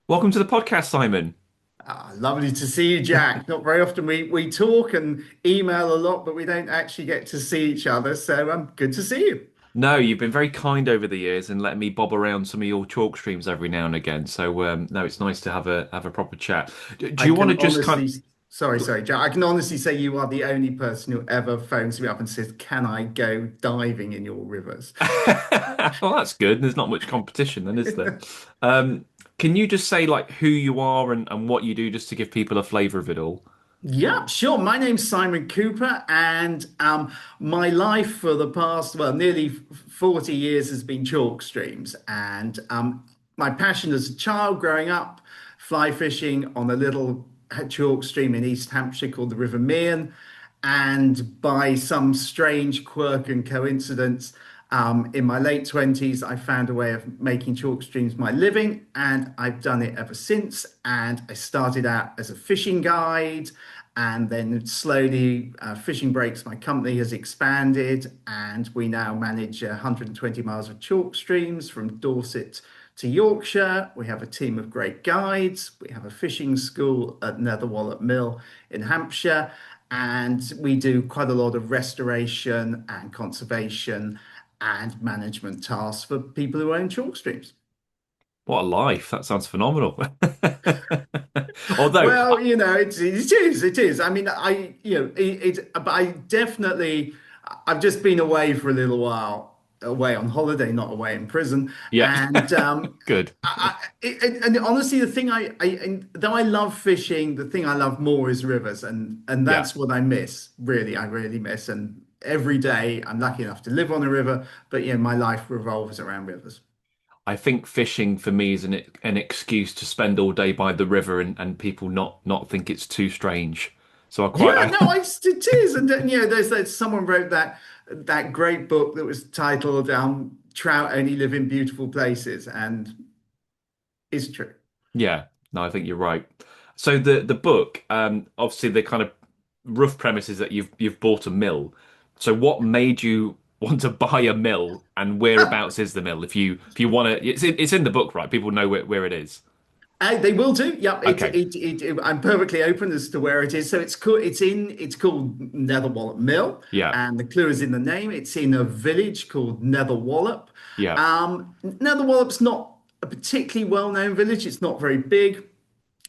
Welcome to the podcast, Simon. Lovely to see you, Jack. Not very often we talk and email a lot, but we don't actually get to see each other. So good to see you. No, you've been very kind over the years and letting me bob around some of your chalk streams every now and again. So no, it's nice to have a proper chat. Do I you want to can just kind honestly, sorry, Jack. I can honestly say you are the only person who ever phones me up and says, "Can I go diving in your rivers?" well, that's good. There's not much competition then, is there? Um, can you just say like who you are and what you do just to give people a flavour of it all? Yeah, sure. My name's Simon Cooper, and my life for the past, well, nearly 40 years has been chalk streams. And my passion as a child growing up, fly fishing on a little chalk stream in East Hampshire called the River Mearn. And by some strange quirk and coincidence, in my late 20s, I found a way of making chalk streams my living, and I've done it ever since. And I started out as a fishing guide, and then slowly, Fishing Breaks, my company, has expanded, and we now manage 120 miles of chalk streams from Dorset to Yorkshire. We have a team of great guides. We have a fishing school at Netherwallop Mill in Hampshire, and we do quite a lot of restoration and conservation and management tasks for people who own chalk streams. What a life! That sounds phenomenal. Although, Well, it is. I mean, but I definitely, I've just been away for a little while, away on holiday, not away in prison. yeah, And good. and honestly, the thing and though I love fishing, the thing I love more is rivers, and Yeah. that's what I miss. Really, I really miss. And every day, I'm lucky enough to live on a river, but my life revolves around rivers. I think fishing for me is an excuse to spend all day by the river and people not think it's too strange. So I quite Yeah, no, I, it is, and there's someone wrote that great book that was titled "Trout Only Live in Beautiful Places," and it's true. yeah, no, I think you're right. So the book, obviously the kind of rough premise is that you've bought a mill. So what made you want to buy a mill and whereabouts is the mill? If you want to, it's in the book, right? People know where it is. They will do. Yep. Okay. I'm perfectly open as to where it is. So it's cool. It's called Netherwallop Mill, Yeah. and the clue is in the name. It's in a village called Netherwallop. Yeah. Netherwallop's not a particularly well-known village. It's not very big.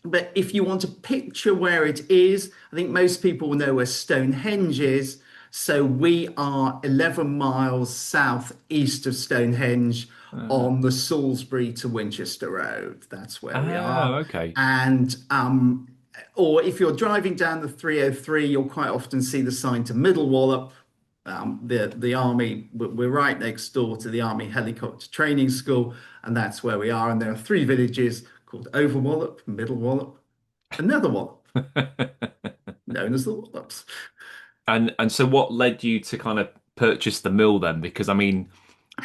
But if you want to picture where it is, I think most people will know where Stonehenge is. So we are 11 miles southeast of Stonehenge Uh, on the Salisbury to Winchester Road. That's where we oh, are. okay. And or if you're driving down the 303, you'll quite often see the sign to Middle Wallop. The army, we're right next door to the Army Helicopter Training School, and that's where we are. And there are three villages called Overwallop, Middle Wallop, and Nether Wallop, known as the Wallops. And so what led you to kind of purchase the mill then? Because I mean,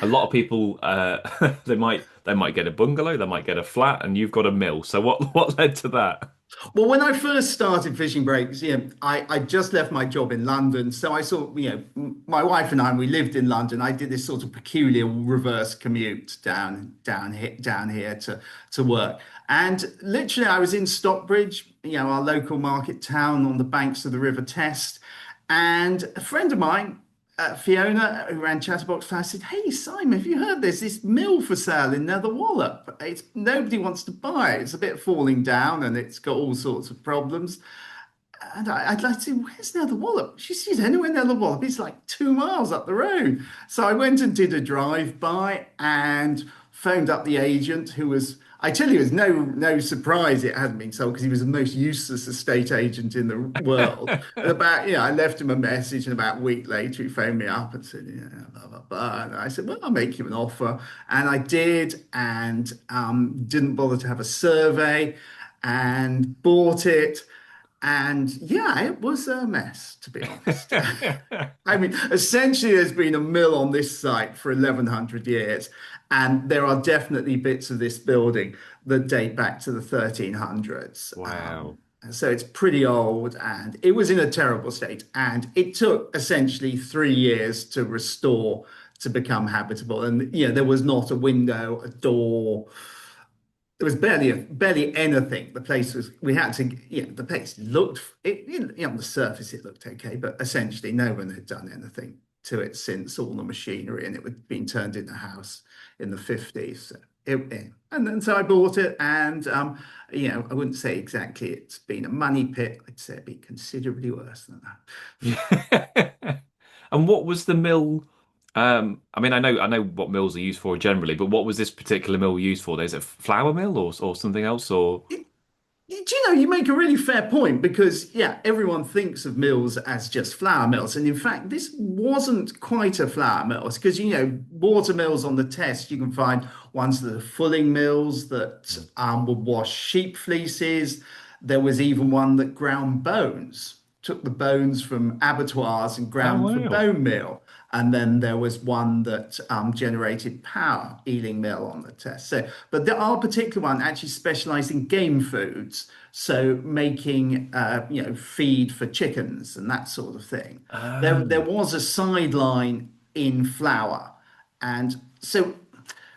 a lot of people they might get a bungalow, they might get a flat, and you've got a mill. So what led to that? Well, when I first started Fishing Breaks, I just left my job in London. So I saw, my wife and I, we lived in London. I did this sort of peculiar reverse commute down here to work. And literally, I was in Stockbridge, our local market town on the banks of the River Test. And a friend of mine, Fiona, who ran Chatterbox Fast, said, "Hey, Simon, have you heard there's this mill for sale in Netherwallop? Nobody wants to buy it. It's a bit falling down and it's got all sorts of problems." And I'd like to say, "Where's Netherwallop?" She said, "Anywhere Netherwallop. It's like 2 miles up the road." So I went and did a drive-by and phoned up the agent who was, I tell you, it was no surprise it hadn't been sold because he was the most useless estate agent in the world. And I left him a message, and about a week later, he phoned me up and said, "Yeah, blah, blah, blah." And I said, "Well, I'll make you an offer." And I did, and didn't bother to have a survey and bought it. And yeah, it was a mess, to be honest. I mean, essentially, there's been a mill on this site for 1100 years, and there are definitely bits of this building that date back to the 1300s. Wow. So it's pretty old, and it was in a terrible state. And it took essentially 3 years to restore to become habitable. And there was not a window, a door, there was barely anything. The place was, we had to, the place looked, on the surface it looked okay, but essentially no one had done anything to it since all the machinery and it had been turned into a house in the 50s. So and then so I bought it, and I wouldn't say exactly it's been a money pit. I'd say it'd be considerably worse than that. And what was the mill? I mean, I know what mills are used for generally, but what was this particular mill used for? Is it a flour mill or something else? Or Do you know, you make a really fair point because, yeah, everyone thinks of mills as just flour mills. And in fact, this wasn't quite a flour mill because, water mills on the test, you can find ones that are fulling mills that would wash sheep fleeces. There was even one that ground bones, took the bones from abattoirs and oh ground for wow, bone meal. And then there was one that generated power, Ealing Mill on the test. So, but there are particular one actually specialised in game foods, so making feed for chickens and that sort of thing. There oh was a sideline in flour, and so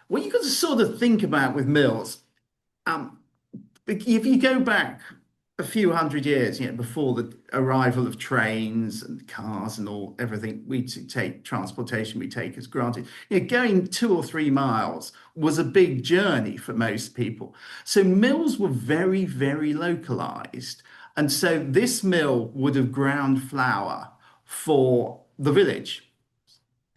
what you got to sort of think about with mills. Um, if you go back a few hundred years, before the arrival of trains and cars and all everything take transportation we take as granted, going 2 or 3 miles was a big journey for most people. So mills were very, very localized. And so this mill would have ground flour for the village.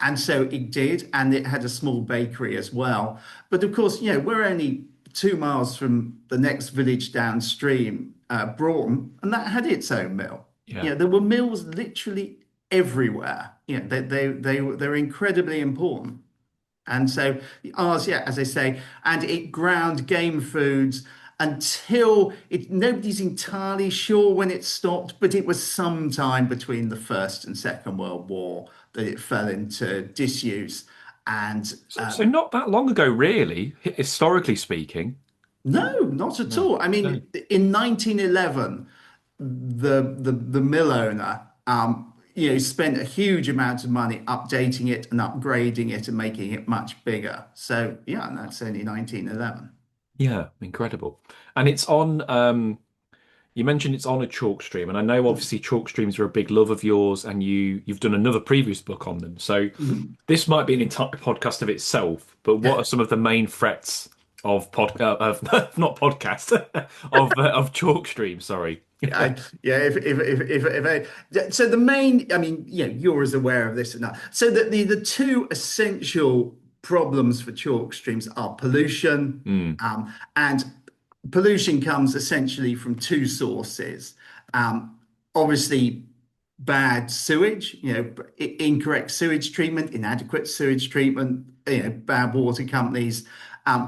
And so it did, and it had a small bakery as well. But of course, we're only 2 miles from the next village downstream, Broughton, and that had its own mill. yeah. There were mills literally everywhere. They're incredibly important. And so ours, yeah, as I say, and it ground game foods until nobody's entirely sure when it stopped, but it was sometime between the First and Second World War that it fell into disuse. And So not that long ago, really, historically speaking. no, not at No, all. I no. mean, in 1911, the mill owner, spent a huge amount of money updating it and upgrading it and making it much bigger. So yeah, and that's only 1911. Yeah, incredible. And it's on. You mentioned it's on a chalk stream, and I know obviously chalk streams are a big love of yours, and you've done another previous book on them. So Mhm. this might be an entire podcast of itself. But what are some of the main threats of not podcast of chalk streams? Sorry. Yeah, yeah. So the main, I mean, you're as aware of this or not. So that the two essential problems for chalk streams are pollution, Mm, and pollution comes essentially from two sources. Obviously, bad sewage, incorrect sewage treatment, inadequate sewage treatment, bad water companies.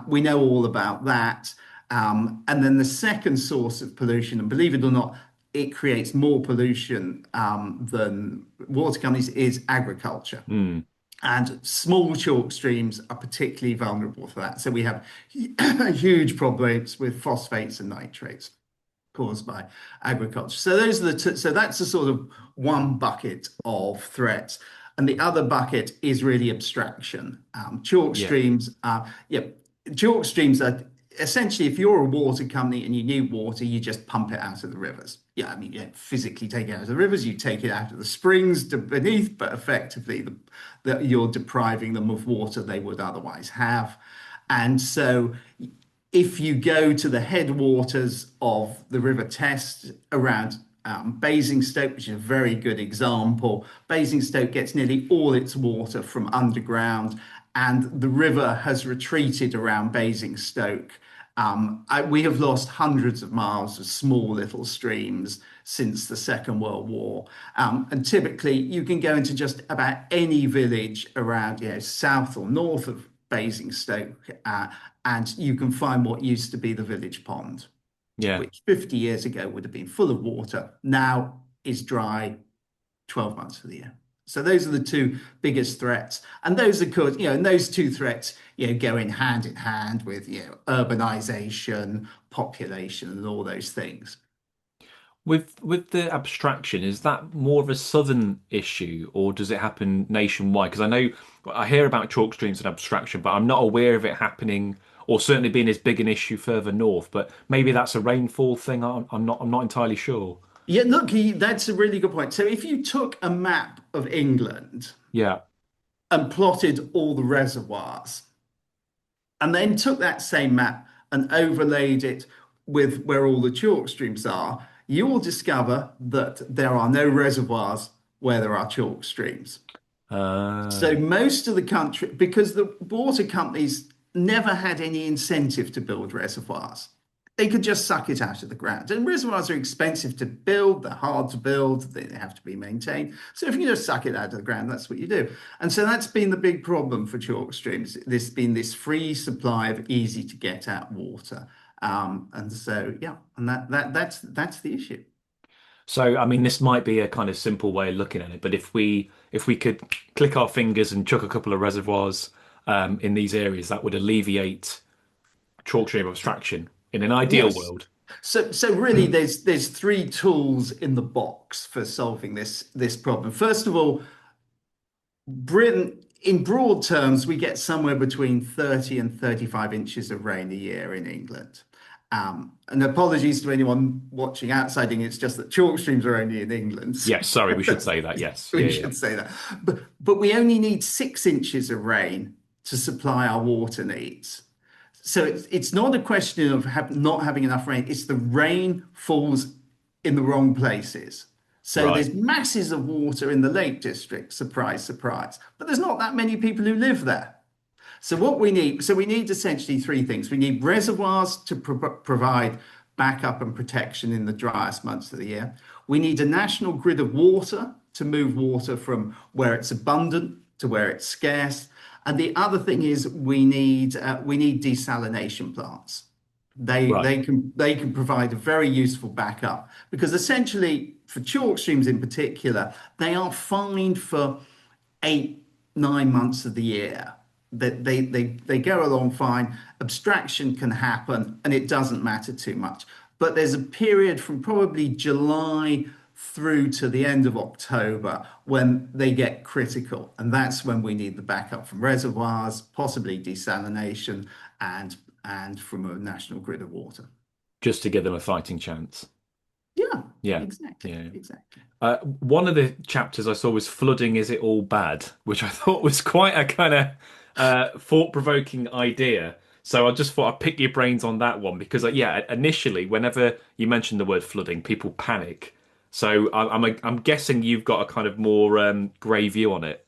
We know all about that. And then the second source of pollution, and believe it or not, it creates more pollution than water companies, is agriculture. mm, And small chalk streams are particularly vulnerable for that. So we have huge problems with phosphates and nitrates caused by agriculture. So those are the two, so that's a sort of one bucket of threats. And the other bucket is really abstraction. Chalk yeah. streams chalk streams are essentially, if you're a water company and you need water, you just pump it out of the rivers. Yeah, I mean, you don't physically take it out of the rivers, you take it out of the springs beneath, but effectively you're depriving them of water they would otherwise have. And so if you go to the headwaters of the River Test around Basingstoke, which is a very good example, Basingstoke gets nearly all its water from underground, and the river has retreated around Basingstoke. We have lost hundreds of miles of small little streams since the Second World War. And typically, you can go into just about any village around, south or north of Basingstoke, and you can find what used to be the village pond, Yeah. which 50 years ago would have been full of water, now is dry 12 months of the year. So those are the two biggest threats. And those are good, and those two threats, go in hand with, urbanization, population, and all those things. With the abstraction, is that more of a southern issue or does it happen nationwide? Because I know I hear about chalk streams and abstraction, but I'm not aware of it happening or certainly been as big an issue further north. But maybe that's a rainfall thing. I'm not entirely sure. Yeah, look, that's a really good point. So if you took a map of England Yeah. and plotted all the reservoirs, and then took that same map and overlaid it with where all the chalk streams are, you will discover that there are no reservoirs where there are chalk streams. So Uh, most of the country, because the water companies never had any incentive to build reservoirs. They could just suck it out of the ground. And reservoirs are expensive to build, they're hard to build, they have to be maintained. So if you just suck it out of the ground, that's what you do. And so that's been the big problem for chalk streams. There's been this free supply of easy to get at water. And so yeah, and that's the issue. so I mean, this might be a kind of simple way of looking at it, but if we could click our fingers and chuck a couple of reservoirs in these areas, that would alleviate chalk stream abstraction in an ideal Yes. world. So really there's three tools in the box for solving this problem. First of all, Britain, in broad terms, we get somewhere between 30 and 35 inches of rain a year in England. And apologies to anyone watching outside England, it's just that chalk streams are only in England. Yes, sorry, we should say that. Yes, yeah, We yeah. should say that. But we only need 6 inches of rain to supply our water needs. So it's not a question of not having enough rain, it's the rain falls in the wrong places. So Right. there's masses of water in the Lake District, surprise, surprise. But there's not that many people who live there. So we need essentially three things. We need reservoirs to provide backup and protection in the driest months of the year. We need a national grid of water to move water from where it's abundant to where it's scarce. And the other thing is we need desalination plants. They Right. they can provide a very useful backup because essentially for chalk streams in particular, they are fine for 8, 9 months of the year. That they go along fine. Abstraction can happen and it doesn't matter too much. But there's a period from probably July through to the end of October when they get critical. And that's when we need the backup from reservoirs, possibly desalination, and from a national grid of water. Just to give them a fighting chance. Yeah, Yeah. exactly, Yeah. exactly. One of the chapters I saw was flooding, is it all bad? Which I thought was quite a kind of thought-provoking idea. So I just thought I'd pick your brains on that one because, yeah, initially, whenever you mention the word flooding, people panic. So I'm guessing you've got a kind of more grey view on it.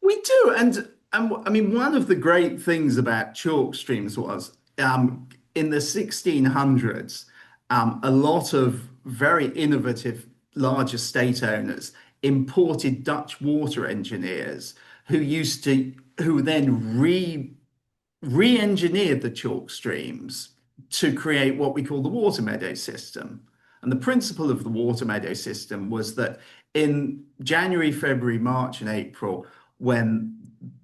We do, and I mean, one of the great things about chalk streams was in the 1600s, a lot of very innovative large estate owners imported Dutch water engineers who then re-engineered the chalk streams to create what we call the water meadow system. And the principle of the water meadow system was that in January, February, March, and April, when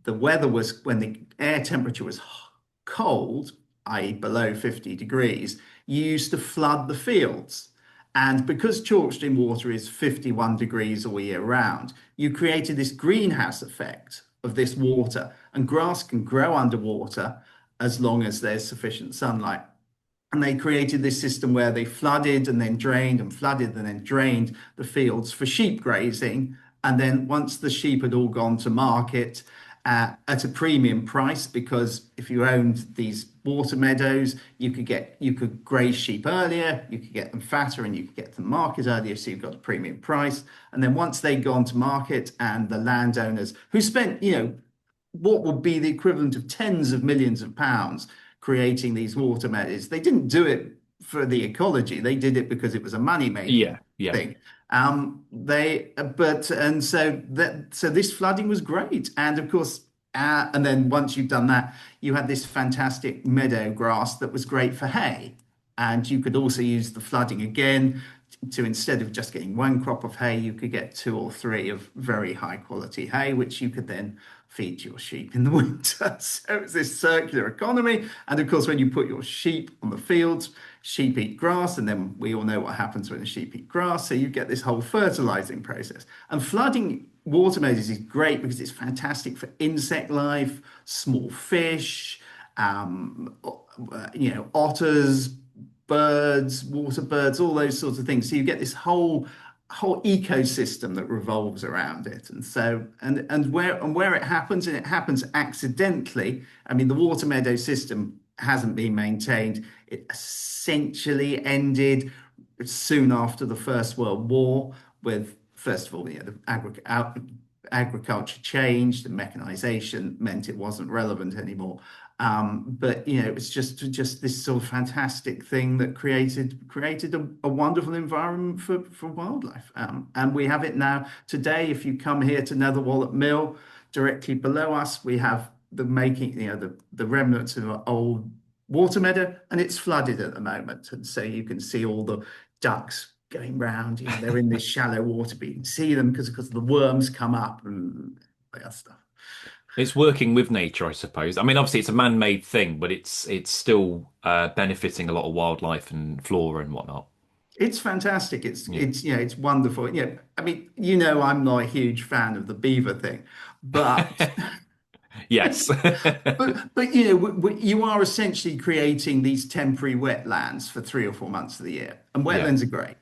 when the air temperature was cold, i.e., below 50 degrees, you used to flood the fields. And because chalk stream water is 51 degrees all year round, you created this greenhouse effect of this water, and grass can grow underwater as long as there's sufficient sunlight. And they created this system where they flooded and then drained and flooded and then drained the fields for sheep grazing. And then once the sheep had all gone to market at a premium price, because if you owned these water meadows, you could graze sheep earlier, you could get them fatter, and you could get them market earlier, so you got a premium price. And then once they'd gone to market, and the landowners who spent, what would be the equivalent of tens of millions of pounds creating these water meadows. They didn't do it for the ecology. They did it because it was a money Yeah, making yeah. thing. So this flooding was great, and of course, and then once you've done that, you had this fantastic meadow grass that was great for hay, and you could also use the flooding again to instead of just getting one crop of hay, you could get two or three of very high quality hay, which you could then feed your sheep in the winter. So it's this circular economy. And of course, when you put your sheep on the fields, sheep eat grass, and then we all know what happens when the sheep eat grass. So you get this whole fertilizing process. And flooding water meadows is great because it's fantastic for insect life, small fish, otters, birds, water birds, all those sorts of things. So you get this whole ecosystem that revolves around it. And so and where it happens, and it happens accidentally. I mean, the water meadow system hasn't been maintained. It essentially ended soon after the First World War, with first of all, the agriculture changed and mechanization meant it wasn't relevant anymore. But it was just this sort of fantastic thing that created a wonderful environment for wildlife. And we have it now today. If you come here to Netherwallet Mill, directly below us, we have the remnants of an old water meadow, and it's flooded at the moment. And so you can see all the ducks going round. They're in this shallow water, but you can see them because the worms come up and that stuff. It's working with nature, I suppose. I mean, obviously it's a man-made thing, but it's still benefiting a lot of wildlife and flora and whatnot. It's fantastic. It's Yeah. it's it's wonderful. I mean, I'm not a huge fan of the beaver thing, but Yes. you are essentially creating these temporary wetlands for 3 or 4 months of the year, and Yeah. wetlands are great.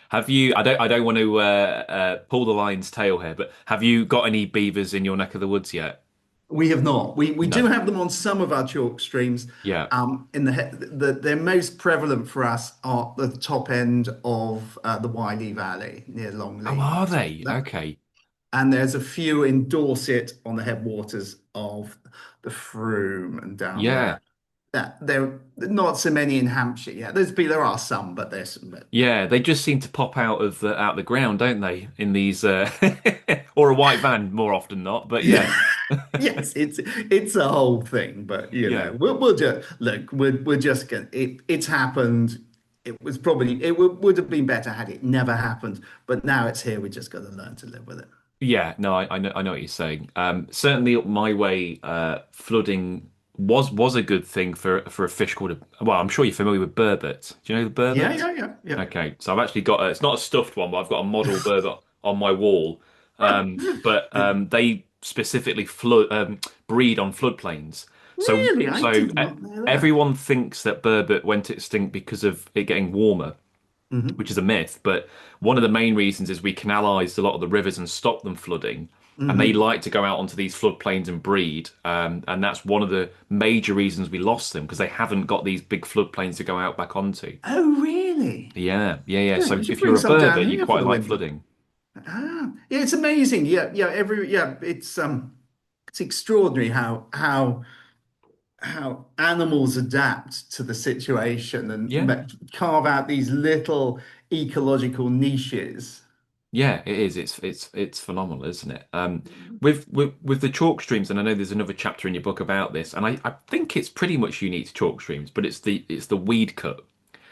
Have you? I don't want to pull the lion's tail here, but have you got any beavers in your neck of the woods yet? We have not. We do No. have them on some of our chalk streams. Yeah. They're most prevalent for us are the top end of the Wiley Valley near Oh, Longley. are they? Okay. And there's a few in Dorset on the headwaters of the Froom and down Yeah. there. There are not so many in Hampshire. Yeah, there are some, but there's some. Yeah, they just seem to pop out the ground, don't they? In these or a white van more often not, but yeah. Yeah, yes, it's a whole thing. But Yeah. we'll just look. We're just gonna. It's happened. It would have been better had it never happened. But now it's here. We just got to learn to live with it. Yeah, no, I know what you're saying. Certainly up my way, flooding was a good thing for a fish called well, I'm sure you're familiar with burbot. Do you know the Yeah, burbot? yeah, yeah, yeah. Okay, so I've actually got it's not a stuffed one, but I've got a model burbot on my wall. But they specifically breed on floodplains. So Really, I so did not know that. everyone thinks that burbot went extinct because of it getting warmer, Hmm. which is a myth. But one of the main reasons is we canalized a lot of the rivers and stopped them flooding. And they Hmm. like to go out onto these floodplains and breed. And that's one of the major reasons we lost them because they haven't got these big floodplains to go out back onto. Oh, really? Yeah, yeah, yeah. Good. So We should if bring you're a some down birder, you here for quite the like winter. flooding. Yeah, it's amazing. Yeah, yeah. It's extraordinary how animals adapt to the situation and Yeah, carve out these little ecological niches. yeah, it is. It's phenomenal, isn't it? With the chalk streams, and I know there's another chapter in your book about this, and I think it's pretty much unique to chalk streams, but it's the weed cut.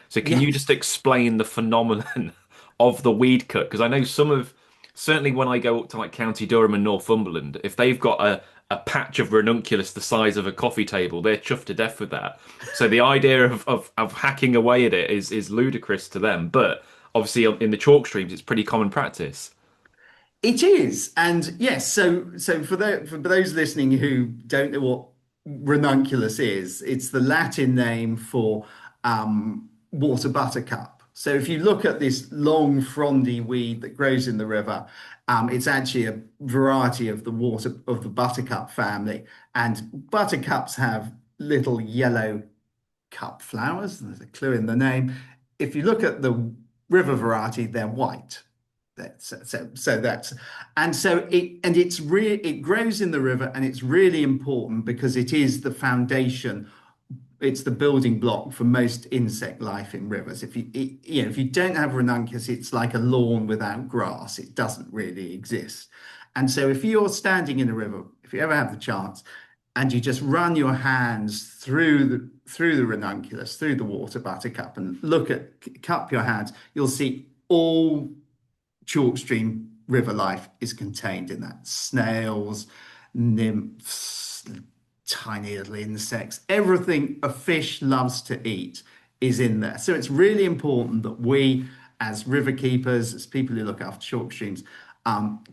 So can you Yes. just explain the phenomenon of the weed cut? Because I know certainly when I go up to like County Durham and Northumberland, if they've got a patch of ranunculus the size of a coffee table, they're chuffed to death with that. So the idea of hacking away at it is ludicrous to them. But obviously in the chalk streams, it's pretty common practice. It is, and yes. So for those listening who don't know what ranunculus is, it's the Latin name for water buttercup. So if you look at this long frondy weed that grows in the river, it's actually a variety of the buttercup family, and buttercups have little yellow cup flowers. There's a clue in the name. If you look at the river variety, they're white. That's and so it grows in the river, and it's really important because it is the foundation. It's the building block for most insect life in rivers. If you don't have ranunculus, it's like a lawn without grass. It doesn't really exist. And so if you're standing in a river, if you ever have the chance, and you just run your hands through the ranunculus, through the water buttercup, and cup your hands, you'll see all Chalkstream river life is contained in that. Snails, nymphs, tiny little insects, everything a fish loves to eat is in there. So it's really important that we, as river keepers, as people who look after chalk streams,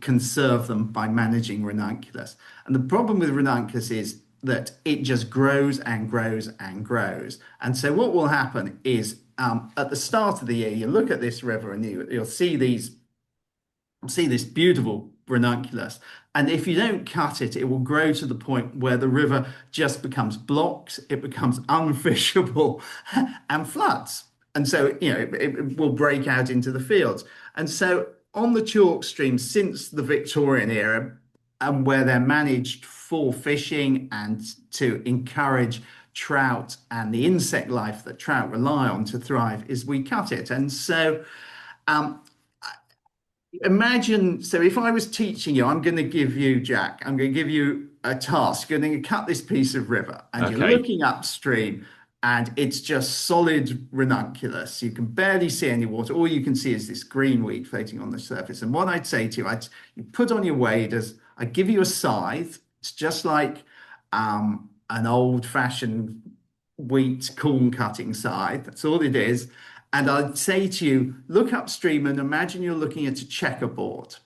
conserve them by managing ranunculus. And the problem with ranunculus is that it just grows and grows and grows. And so what will happen is at the start of the year, you look at this river and you'll see this beautiful ranunculus. And if you don't cut it, it will grow to the point where the river just becomes blocked, it becomes unfishable and floods. And so, it will break out into the fields. And so on the chalk stream since the Victorian era, and where they're managed for fishing and to encourage trout and the insect life that trout rely on to thrive, is we cut it. And so um, imagine, so if I was teaching you, I'm going to give you, Jack, I'm going to give you a task. You're going to cut this piece of river and you're Okay. looking upstream and it's just solid ranunculus. You can barely see any water. All you can see is this green weed floating on the surface. And what I'd say to you, you put on your waders, I'd give you a scythe. It's just like an old-fashioned wheat corn cutting scythe. That's all it is. And I'd say to you, look upstream and imagine you're looking at a checkerboard.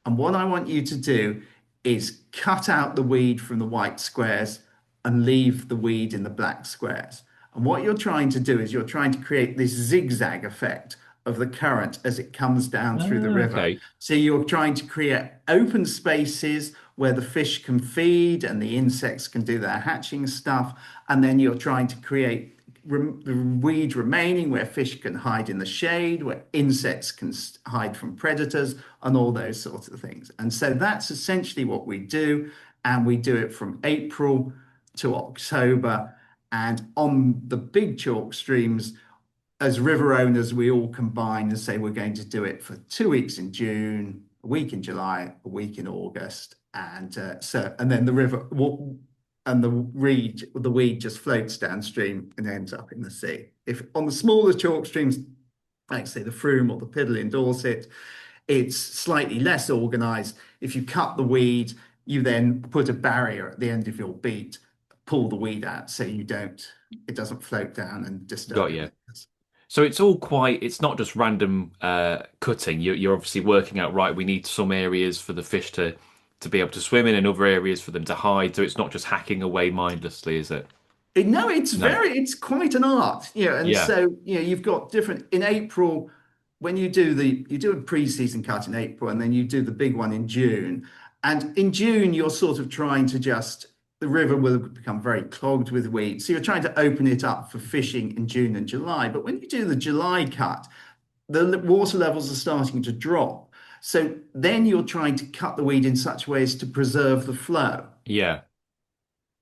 And what I want you to do is cut out the weed from the white squares and leave the weed in the black squares. And what you're trying to do is you're trying to create this zigzag effect of the current as it comes down through the river. Okay. So you're trying to create open spaces where the fish can feed and the insects can do their hatching stuff. And then you're trying to create the weed remaining where fish can hide in the shade, where insects can hide from predators, and all those sorts of things. And so that's essentially what we do. And we do it from April to October. And on the big chalk streams, as river owners, we all combine and say we're going to do it for 2 weeks in June, a week in July, a week in August, and then the weed just floats downstream and ends up in the sea. If on the smaller chalk streams, like say the Froome or the Piddle in Dorset, it's slightly less organized. If you cut the weed, you then put a barrier at the end of your beat, pull the weed out so it doesn't float down and disturb Got your you. neighbors. So it's all quite, it's not just random cutting. You're obviously working out, right, we need some areas for the fish to be able to swim in and other areas for them to hide. So it's not just hacking away mindlessly, is it? No, No. it's quite an art, and Yeah. so, you've got different in April when you do a pre-season cut in April and then you do the big one in June. And in June, you're sort of trying to the river will become very clogged with weed. So you're trying to open it up for fishing in June and July. But when you do the July cut, the water levels are starting to drop. So then you're trying to cut the weed in such ways to preserve the flow, Yeah.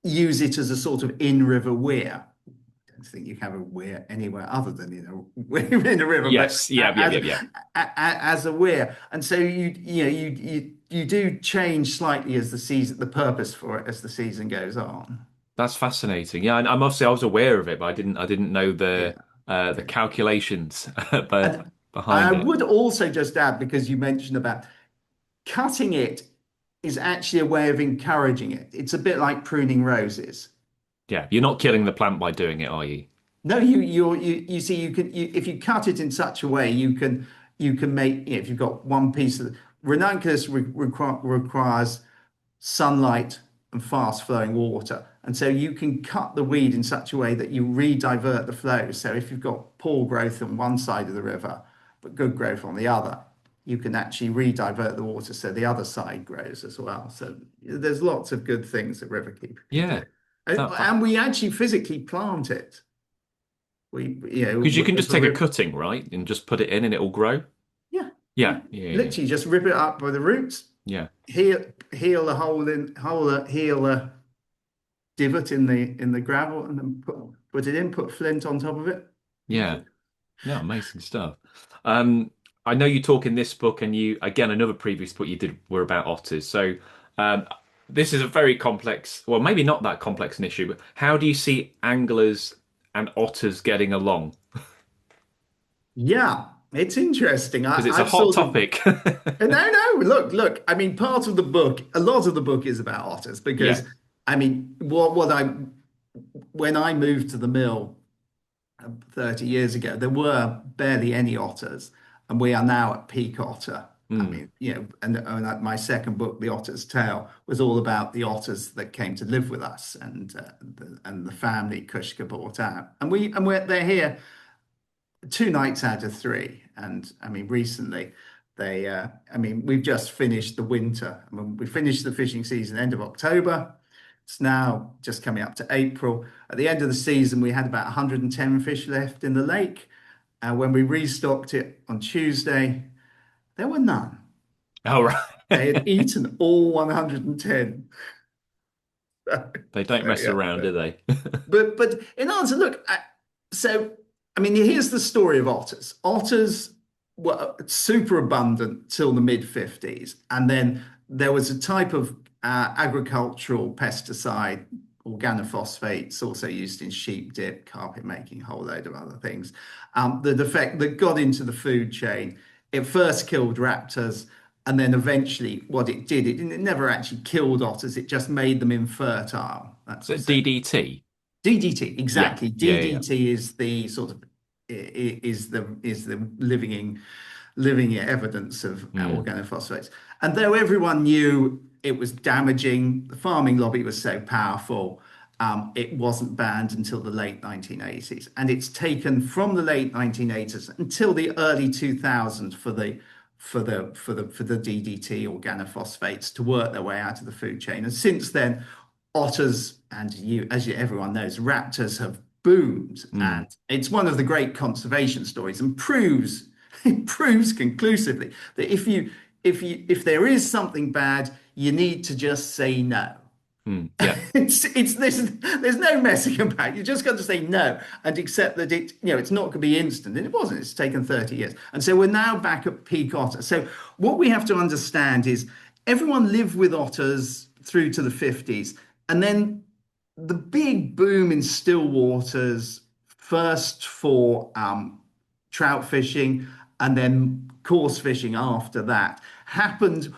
use it as a sort of in-river weir. I don't think you have a weir anywhere other than in a river, but Yes. Yeah. Yeah. Yeah. Yeah. as a weir. And so you do change slightly as the purpose for it as the season goes on. That's fascinating. Yeah. And I must say I was aware of it, but I didn't know Yeah. the calculations but And I behind it. would also just add, because you mentioned about cutting it is actually a way of encouraging it. It's a bit like pruning roses. Yeah. You're not killing the plant by doing it, are you? No, you see, if you cut it in such a way, you can make, if you've got one piece of ranunculus requires sunlight and fast flowing water. And so you can cut the weed in such a way that you re-divert the flow. So if you've got poor growth on one side of the river, but good growth on the other, you can actually re-divert the water so the other side grows as well. So there's lots of good things that riverkeeper can do. Yeah. And we actually physically plant it. Because you can If just a take a river, cutting, right? And just put it in and it'll grow. yeah, Yeah. yeah, Yeah. Yeah. literally just rip it up by the roots, Yeah. heal the hole in, heal the divot in the gravel, and then put it in, put flint on top of it. You're Yeah. good. Yeah. Amazing stuff. Um, I know you talk in this book, and you again another previous book you did were about otters. So um, this is a very complex, well, maybe not that complex an issue, but how do you see anglers and otters getting along? Yeah, it's interesting. Because it's a I've hot sort of topic. no, look. I mean, part of the book, a lot of the book is about otters Yeah. because, I mean, what I when I moved to the mill 30 years ago, there were barely any otters, and we are now at peak otter. I Mm. mean, and my second book, The Otter's Tale, was all about the otters that came to live with us and the family Kushka brought out. They're here 2 nights out of three. And I mean, recently I mean, we've just finished the winter. I mean, we finished the fishing season end of October. It's now just coming up to April. At the end of the season, we had about 110 fish left in the lake. And when we restocked it on Tuesday, there were none. All right. They had eaten all 110. They don't So, mess yeah. around, do they? But in answer, look, so I mean, here's the story of otters. Otters were super abundant till the mid 50s, and then there was a type of agricultural pesticide, organophosphates, also used in sheep dip, carpet making, a whole load of other things. That got into the food chain. It first killed raptors. And then eventually, what it did, it never actually killed otters. It just made them infertile. That's So what so DDT. DDT, Yeah, exactly. yeah, yeah. DDT is the sort of is the living evidence of Mm. organophosphates. And though everyone knew it was damaging, the farming lobby was so powerful, it wasn't banned until the late 1980s. And it's taken from the late 1980s until the early 2000s for the DDT organophosphates to work their way out of the food chain. And since then, otters and everyone knows, raptors have boomed, Mm. and it's one of the great conservation stories, and proves it proves conclusively that if there is something bad, you need to just say no. Mm. Yeah. There's no messing about. You just got to say no and accept that it's not going to be instant. And it wasn't. It's taken 30 years. And so we're now back at peak otter. So what we have to understand is everyone lived with otters through to the 50s. And then the big boom in still waters, first for trout fishing and then coarse fishing after that, happened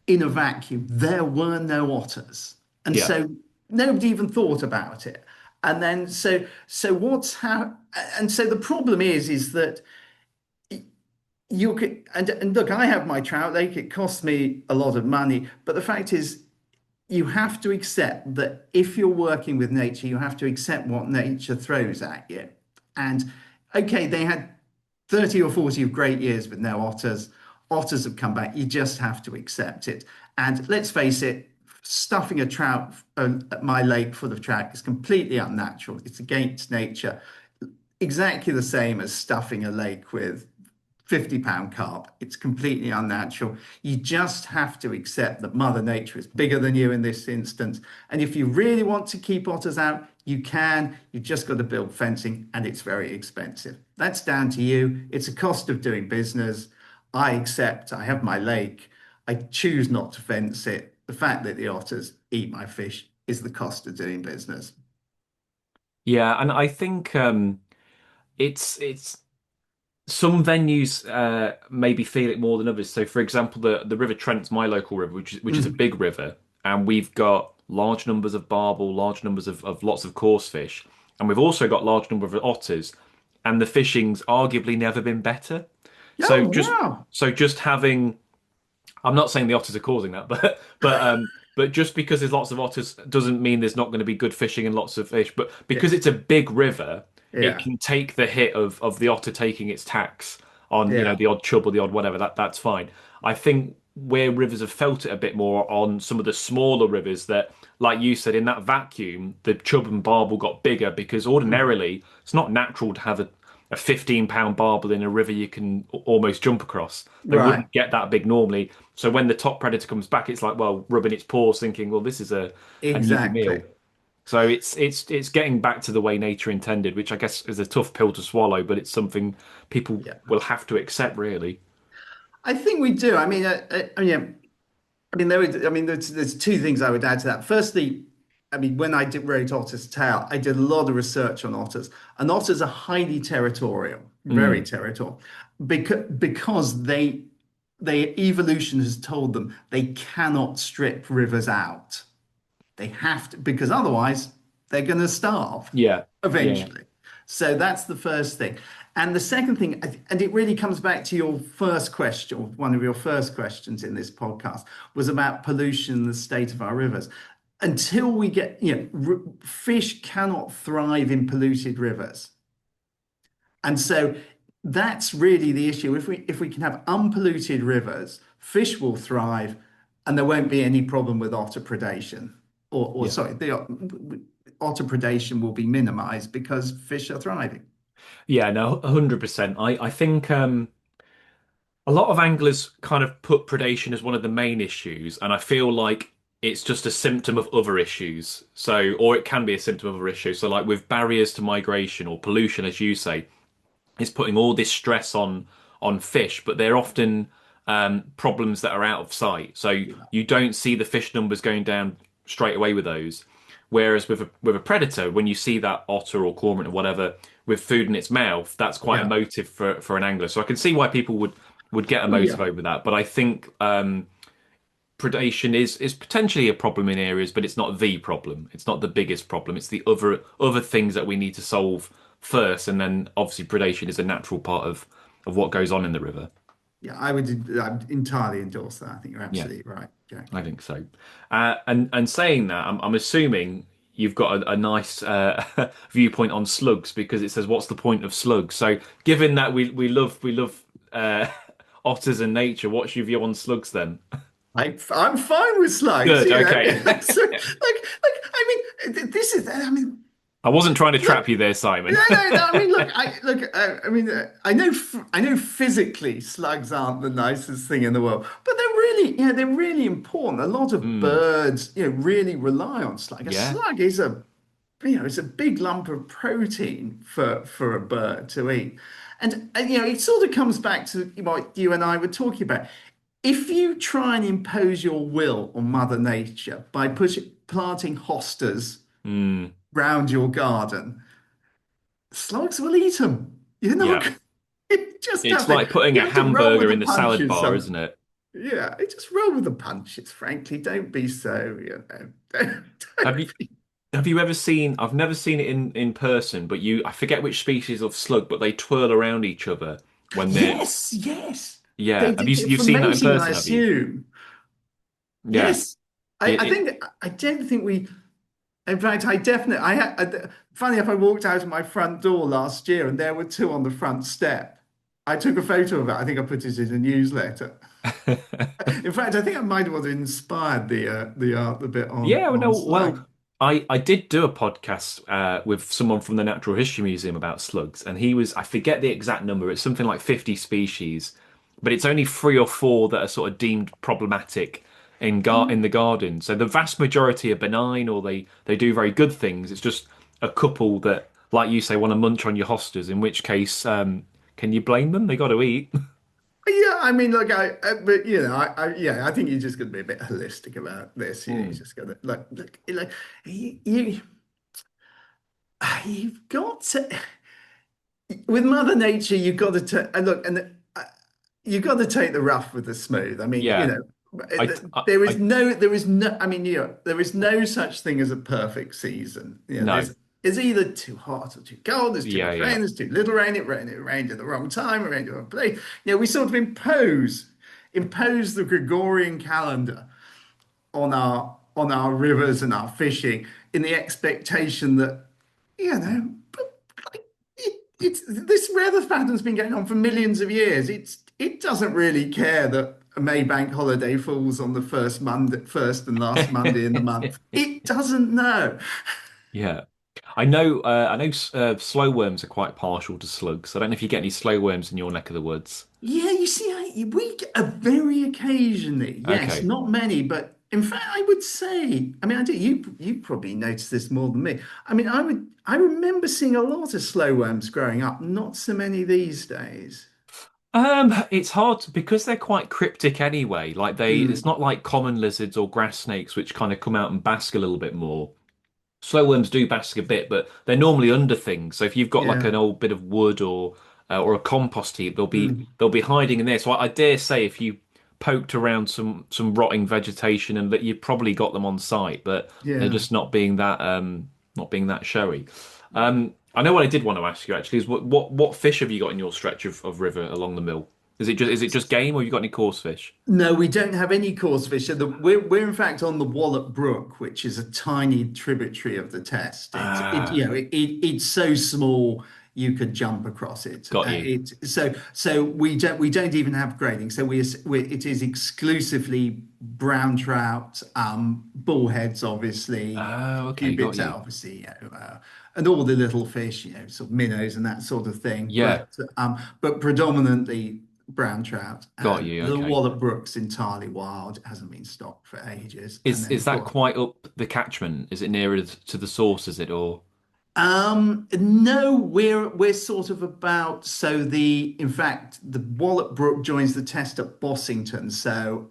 in a vacuum. There were no otters. And Yeah. so nobody even thought about it. And then so what's how and so the problem is that you could and look, I have my trout lake. It costs me a lot of money, but the fact is you have to accept that if you're working with nature, you have to accept what nature throws at you. And okay, they had 30 or 40 of great years with no otters. Otters have come back. You just have to accept it. And let's face it, stuffing a trout at my lake full of trout is completely unnatural. It's against nature. Exactly the same as stuffing a lake with 50-pound carp. It's completely unnatural. You just have to accept that Mother Nature is bigger than you in this instance. And if you really want to keep otters out, you can. You've just got to build fencing, and it's very expensive. That's down to you. It's a cost of doing business. I accept. I have my lake. I choose not to fence it. The fact that the otters eat my fish is the cost of doing business. Yeah, and I think it's some venues maybe feel it more than others. So, for example, the River Trent's my local river, which is a Mm. big river, and we've got large numbers of barbel, large numbers of lots of coarse fish, and we've also got large number of otters, and the fishing's arguably never been better. So Oh, just wow. so just having I'm not saying the otters are causing that, but just because there's lots of otters doesn't mean there's not going to be good fishing and lots of fish. But because Yes. it's a big river, it Yeah. can take the hit of the otter taking its tax on, Yeah. the odd chub or the odd whatever. That's fine. I think where rivers have felt it a bit more on some of the smaller rivers that, like you said, in that vacuum, the chub and barbel got bigger because Mm. ordinarily it's not natural to have a 15-pound barbel in a river you can almost jump across. They Right. wouldn't get that big normally. So when the top predator comes back, it's like, well, rubbing its paws, thinking, well, this is a new Exactly. meal. So it's getting back to the way nature intended, which I guess is a tough pill to swallow, but it's something people Yeah. will have to accept, really. I think we do. Yeah. I mean, there's two things I would add to that. Firstly, I mean, when wrote Otter's Tale, I did a lot of research on otters, and otters are highly territorial, very Mm, territorial, because they evolution has told them they cannot strip rivers out. They have to, because otherwise they're going to starve yeah, yeah, eventually. So that's the first thing. And the second thing, and it really comes back to your first question, or one of your first questions in this podcast, was about pollution and the state of our rivers. Until we get, fish cannot thrive in polluted rivers. And so that's really the issue. If we can have unpolluted rivers, fish will thrive, and there won't be any problem with otter predation. Or Yeah. sorry, the otter predation will be minimized because fish are thriving. Yeah, no, 100%. I think a lot of anglers kind of put predation as one of the main issues, and I feel like it's just a symptom of other issues. So, or it can be a symptom of other issues. So, like with barriers to migration or pollution, as you say, it's putting all this stress on fish, but they're often problems that are out of sight. So Yeah. you don't see the fish numbers going down straight away with those. Whereas with a predator, when you see that otter or cormorant or whatever with food in its mouth, that's quite a Yeah. motive for an angler. So I can see why people would get a Oh, motive yeah. over that. But I think predation is potentially a problem in areas, but it's not the problem. It's not the biggest problem. It's the other things that we need to solve first, and then obviously predation is a natural part of what goes on in the river. Yeah, I'd entirely endorse that. I think you're Yeah, absolutely right, Jack. I think so. And saying that, I'm assuming you've got a nice viewpoint on slugs because it says, "What's the point of slugs?" So, given that we love otters and nature, what's your view on slugs then? I'm fine with slugs, Good. Okay. So, this is, I mean, I wasn't trying to look, trap you there, Simon. no, no, no. I mean, I know physically slugs aren't the nicest thing in the world, but they're really important. A lot of Hmm. birds, really rely on slug. A Yeah. slug is it's a big lump of protein for a bird to eat. And it sort of comes back to what you and I were talking about. If you try and impose your will on Mother Nature by planting hostas Hmm. round your garden, slugs will eat them. You're not. Yeah. You just It's have to. like putting You a have to roll with hamburger the in the salad punches. bar, isn't it? Yeah, just roll with the punches. Frankly, don't be so. Have you have you ever seen? I've never seen it in person, but I forget which species of slug, but they twirl around each other when they're Yes, yes. yeah. They Have did it you've for seen that in mating, I person? Have you? assume. Yeah. Yes, It, I it think I don't think we. In fact, I definitely. Funny enough, I walked out of my front door last year, and there were two on the front step. I took a photo of it. I think I put it in a newsletter. In fact, I think I might have inspired the bit Yeah, well, on no, well, slag. I did do a podcast with someone from the Natural History Museum about slugs, and I forget the exact number, it's something like 50 species, but it's only three or four that are sort of deemed problematic in the garden. So the vast majority are benign or they do very good things. It's just a couple that, like you say, want to munch on your hostas, in which case, can you blame them? They got to eat. Yeah, I mean, look, but yeah, I think you just got to be a bit holistic about this. You Hmm. just got to like you, you've got to with Mother Nature. You've got to look, and you've got to take the rough with the smooth. I mean, Yeah, I, I there is no, I mean, there is no such thing as a perfect season. no, It's either too hot or too cold. There's too yeah, much rain. yeah, There's too little rain. It rained at the wrong time. It rained at the wrong place. We sort of impose the Gregorian calendar on our rivers and our fishing in the expectation that but like, it's this weather pattern's been going on for millions of years. It doesn't really care that a Maybank holiday falls on the first and last Monday in the month. It doesn't know. yeah. I know. Slow worms are quite partial to slugs. I don't know if you get any slow worms in your neck of the woods. Yeah, you see, we get a very occasionally, yes, Okay. not many, but in fact, I would say, I mean, I do. You probably noticed this more than me. I mean, I remember seeing a lot of slow worms growing up, not so many these days. It's hard because they're quite cryptic anyway. It's Mm, not like common lizards or grass snakes, which kind of come out and bask a little bit more. Slow worms do bask a bit, but they're normally under things. So if you've got like yeah. an old bit of wood or a compost heap, Mm, they'll be hiding in there. So I dare say if you poked around some rotting vegetation and that you probably got them on site, but they're yeah. just not being that showy. I know what I did want to ask you actually is what fish have you got in your stretch of river along the mill? Is it just game or have you got any coarse fish? No, we don't have any coarse fish. So we're in fact on the Wallop Brook, which is a tiny tributary of the Test. Ah, It's so small you could jump across it. got you. So we don't even have grading. So it is exclusively brown trout, bullheads, obviously, Oh, a few okay, got bits out, you. obviously, and all the little fish, sort of minnows and that sort of thing. Yeah, But predominantly brown trout, got and you. the Okay. Wallop Brook's entirely wild. It hasn't been stocked for ages. And Is then is of that course, quite up the catchment? Is it nearer to the source, is it or no, we're sort of about so the in fact the Wallop Brook joins the Test at Bossington, so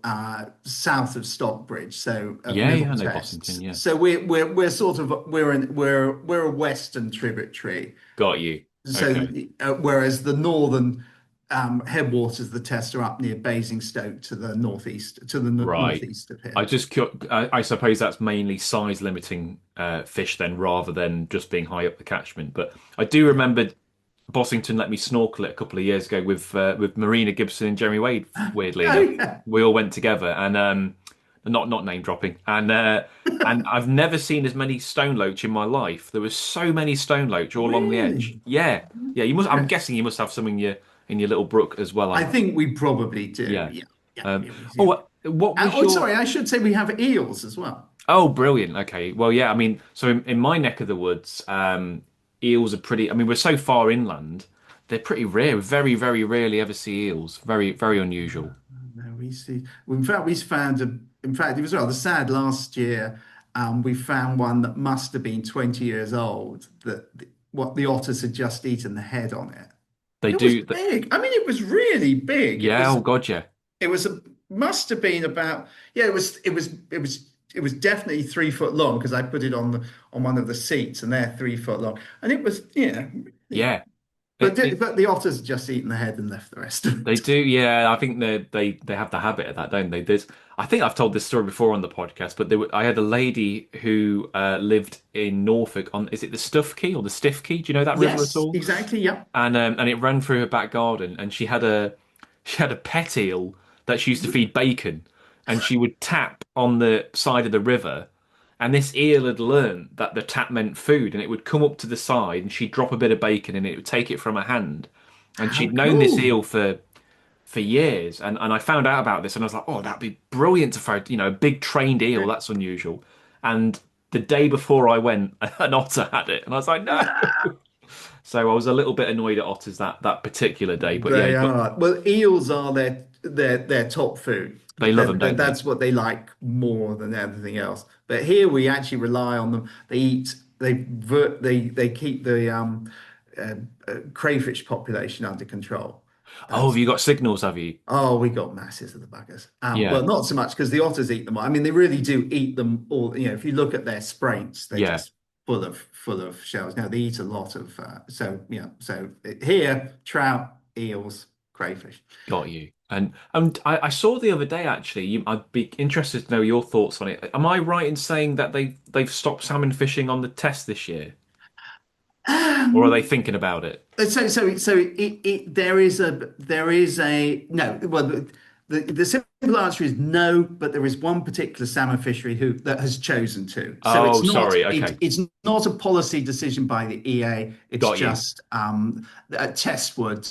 south of Stockbridge, so at yeah, Middle yeah, I know Bossington, Tests. yeah. So we're sort of we're a western tributary. Got you. So, Okay. whereas the northern headwaters of the Test are up near Basingstoke to the northeast, Right. northeast of I here. just I suppose that's mainly size limiting fish then rather than just being high up the catchment. But I do Yeah. remember Bossington let me snorkel it a couple of years ago with Marina Gibson and Jeremy Wade. Weirdly Oh enough, yeah, we all went together and not name dropping and I've never seen as many stone loach in my life. There was so many stone loach all along the edge. really Yeah, yeah. You must. I'm interesting. guessing you must have some in your little brook as well. I think we probably do. Yeah. Yeah, yeah. Um, It was, oh, yeah. what was Oh, your? sorry, I should say we have eels as well. Oh, brilliant. Okay. Well, yeah. I mean, so in my neck of the woods, eels are pretty. I mean, we're so far inland, they're pretty rare. We very, very rarely ever see eels. Very, very unusual. No, we see. Well, in fact, we found a. In fact, it was rather sad last year. We found one that must have been 20 years old. What the otters had just eaten the head on it. They It was do. big. I mean, it was really big. It Yeah. was. Oh, God, yeah. It was a. Must have been about. Yeah. It was definitely 3 foot long because I put it on one of the seats, and they're 3 foot long, and it was really. Yeah. But It, it, the otters had just eaten the head and left the rest of they it. do. Yeah. I think they have the habit of that, don't they? I think I've told this story before on the podcast, but I had a lady who lived in Norfolk on. Is it the Stuff Key or the Stiff Key? Do you know that river at Yes, all? exactly. Yep. And it ran through her back garden, and she had a pet eel that she used to feed bacon, and she would tap on the side of the river, and this eel had learned that the tap meant food, and it would come up to the side, and she'd drop a bit of bacon, and it would take it from her hand, and How she'd known this cool. eel for years, and I found out about this, and I was like, oh, that'd be brilliant to throw, a big trained eel. That's unusual, and the day before I went, an otter had it, and I was like, no. So I was a little bit annoyed at otters that particular day, but yeah, They but are. Well, eels are their top food. they love them, don't they? That's what they like more than everything else. But here we actually rely on them. They keep the uh, crayfish population under control. Oh, have That's you got signals, have you? Oh, we got masses of the buggers. Yeah, Well, not so much because the otters eat them all. I mean, they really do eat them all. If you look at their sprains, they're yeah, just full of shells. Now they eat a lot of So here, trout, eels, crayfish. got you. And I saw the other day actually. I'd be interested to know your thoughts on it. Am I right in saying that they've stopped salmon fishing on the test this year, or are they Um, thinking about it? there is a no. Well, the simple answer is no, but there is one particular salmon fishery who that has chosen to. So Oh, sorry. Okay, it's not a policy decision by the EA. It's got you. just at Testwood,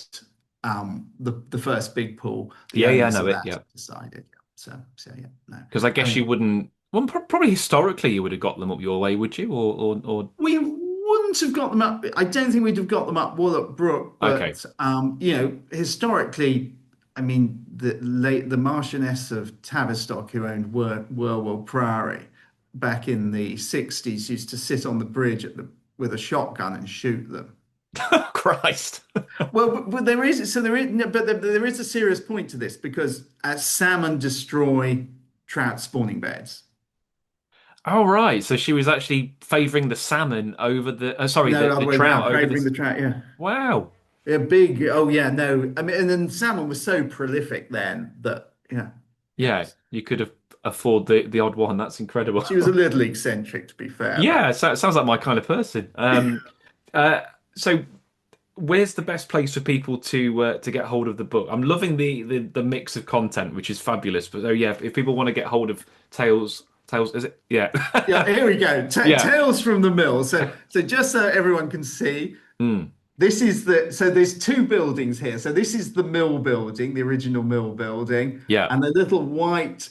the first big pool, the Yeah, yeah, I owners know of it. that Yeah, have decided. So yeah, no. because I I guess you mean, wouldn't. Well, probably historically you would have got them up your way, would you? Or we wouldn't have got them up. I don't think we'd have got them up Wallop Brook, okay. but historically, I mean, the Marchioness of Tavistock, who owned Worwell Priory back in the 60s, used to sit on the bridge with a shotgun and shoot them. Christ. Well, but there is so there is no, but there is a serious point to this because salmon destroy trout spawning beds. Oh, right. So she was actually favouring the salmon over sorry, No, the other way trout around, over favoring this. the trout. Yeah. Wow. Yeah, big. Oh yeah, no. I mean, and then salmon was so prolific then that Yeah, yes, you could have afford the odd one. That's incredible. she was a little eccentric to be fair, Yeah, but so it sounds like my kind of person. So where's the best place for people to get hold of the book? I'm loving the mix of content, which is fabulous. But oh yeah, if people want to get hold of Tales, is it? Yeah, Yeah, here we go. yeah, Tales from the Mill. So just so everyone can see, mm, this is so there's two buildings here. So this is the mill building, the original mill building, yeah. and the little white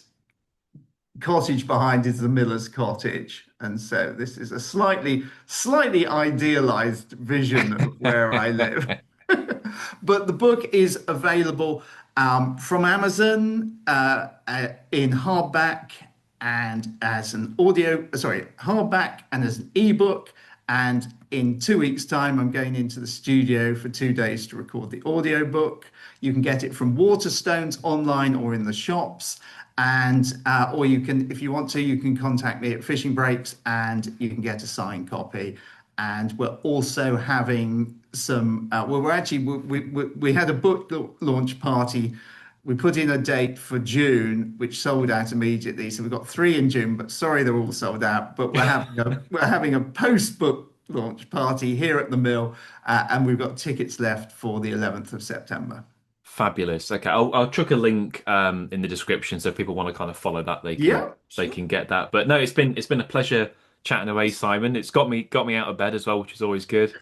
cottage behind is the miller's cottage. And so this is a slightly idealized vision of where I live. But the book is available from Amazon in hardback and as an hardback and as an ebook. And in 2 weeks' time, I'm going into the studio for 2 days to record the audiobook. You can get it from Waterstones online or in the shops. And or you can, if you want to, you can contact me at Fishing Breaks and you can get a signed copy. And we're also having some. Well, we had a book launch party. We put in a date for June, which sold out immediately. So we've got three in June, but sorry, they're all sold out. But we're having a post book launch party here at the mill, and we've got tickets left for the 11th of September. Fabulous. Okay, I'll chuck a link in the description so if people want to kind of follow that Yeah, they sure. can get that. But no, it's been a pleasure chatting away, Simon. It's got me out of bed as well, which is always good.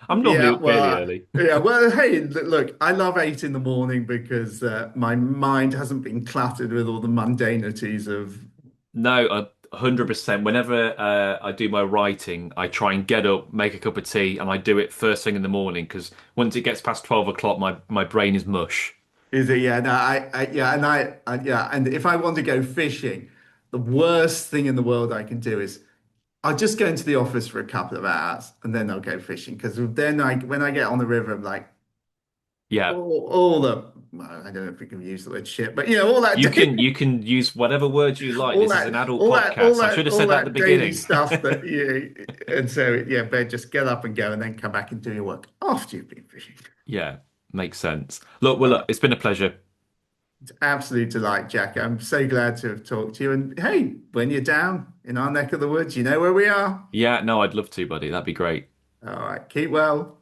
I'm normally Yeah, up fairly well, early. yeah, well, hey, look, I love 8 in the morning because my mind hasn't been cluttered with all the mundanities of. No, 100%. Whenever I do my writing, I try and get up, make a cup of tea, and I do it first thing in the morning because once it gets past 12 o'clock, my brain is mush. Is it? Yeah, no, yeah, yeah, and if I want to go fishing, the worst thing in the world I can do is I'll just go into the office for a couple of hours and then I'll go fishing because then when I get on the river, I'm like Yeah, all the well, I don't know if we can use the word shit, but all that you can use whatever words you like. all This is an that, adult all that, all podcast. I should that, have all said that at the that daily beginning. stuff that and so yeah, but just get up and go and then come back and do your work after you've been fishing. Yeah, makes sense. Look, well, Uh, look, it's been a pleasure. it's absolute delight, Jack. I'm so glad to have talked to you. And hey, when you're down in our neck of the woods, you know where we are. Yeah, no, I'd love to, buddy. That'd be great. All right, keep well.